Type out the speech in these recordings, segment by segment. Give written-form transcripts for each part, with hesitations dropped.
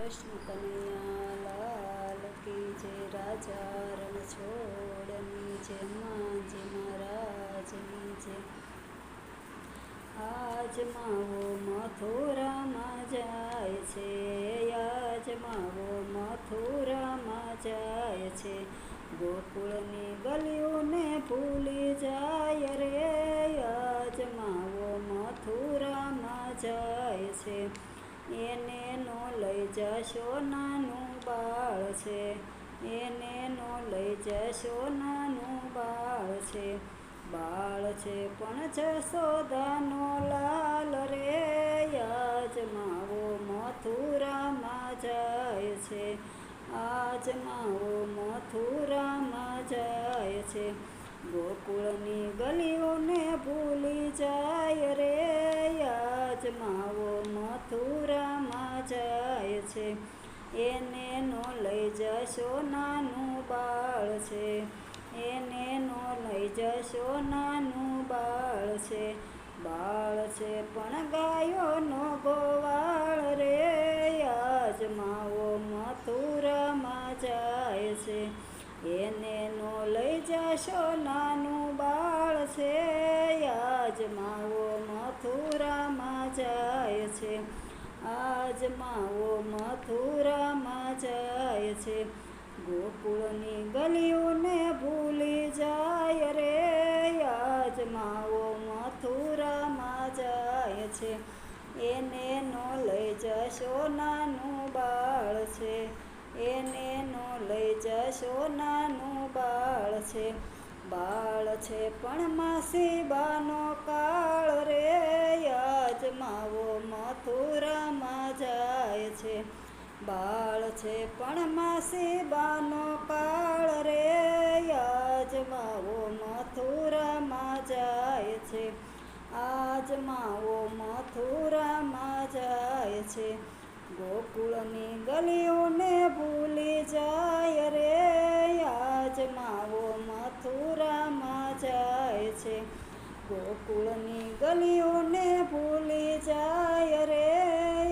કૃષ્ણ કનૈયા લાલ કી જય। રાજા રણ છોડની જય, હનુમાનજી મહારાજની જય। આજ માવો મથુરામાં જાય છે, આજ માવો મથુરામાં જાય છે। ગોકુળની ગલીઓને ભૂલી જાય રે, આજ માવો મથુરામાં જાય છે। એને નો લઈ જશો નાનું બાળ છે, એને નો લઈ જશો નાનું બાળ છે। બાળ છે પણ જશોદાનો લાલ રે, આજ માવો મથુરામાં જાય છે, આજ માવો મથુરામાં જાય છે। ગોકુળની ગલીઓને ભૂલી જાય રે, આજ માવો મથુરામાં જાય છે। એને નો લઈ જશો નાનું બાળ છે, એને નો લઈ જશો નાનું બાળ છે। બાળ છે પણ ગાયોનો ગોવાળ રે, આજ માવો મથુરામાં જાય છે। એને નો લઈ જશો નાનું બાળ છે, આજ માવો મથુરામાં જાય છે, આજ માવો મથુરામાં જાય છે। ગોકુળની ગલીઓને ભૂલી જાય રે, આજ માવો મથુરામાં જાય છે। એને નો લઈ જશો નાનું બાળ છે, એને નો લઈ જશો નાનું બાળ છે। બાળ છે પણ માસીબાનો કાળ રે, આજ માવો મથુરામાં જાય છે। બાળ છે પણ માસીબાનો કાળ રે, આજ માવો મથુરામાં જાય છે, આજ માવો મથુરામાં જાય છે। ગોકુળની ગલીઓને ભૂલી જાય રે, આજ માવો મથુરામાં જાય છે। ગોકુળની ગલીઓને ભૂલી જાય રે,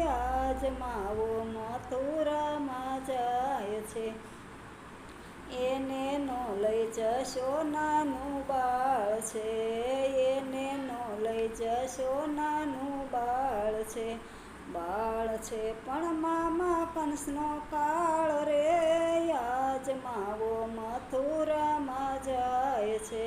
આજ માવો મથુરામાં જાય છે। એને નો લઈ જશો નાનું બાળ છે, એને નો લઈ જશો નાનું બાળ છે। બાળ છે પણ મામા કંસનો કાળ રે, આજ માવો મથુરામાં જાય છે।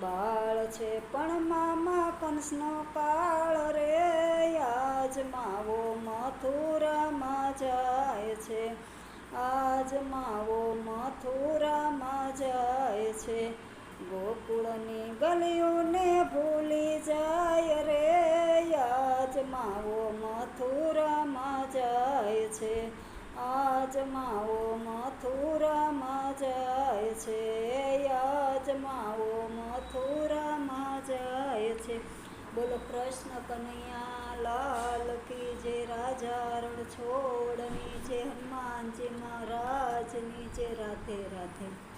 બાળ છે પણ મામા કંસનો કાળ રે, આજ માવો મથુરામાં જાય છે, આજ માવો મથુરામાં જાય છે। ગોકુળની ગલીઓને ભૂલી જાય રે, આજ માવો મથુરામાં જાય છે, આજ માવો મથુરામાં જાય છે, આજ માવો મથુરામાં જાય છે। બોલો કૃષ્ણ કનૈયા લાલ કી જય। રાજા રણ છોડની જય, હનુમાનજી મહારાજની જય। રાધે રાધે।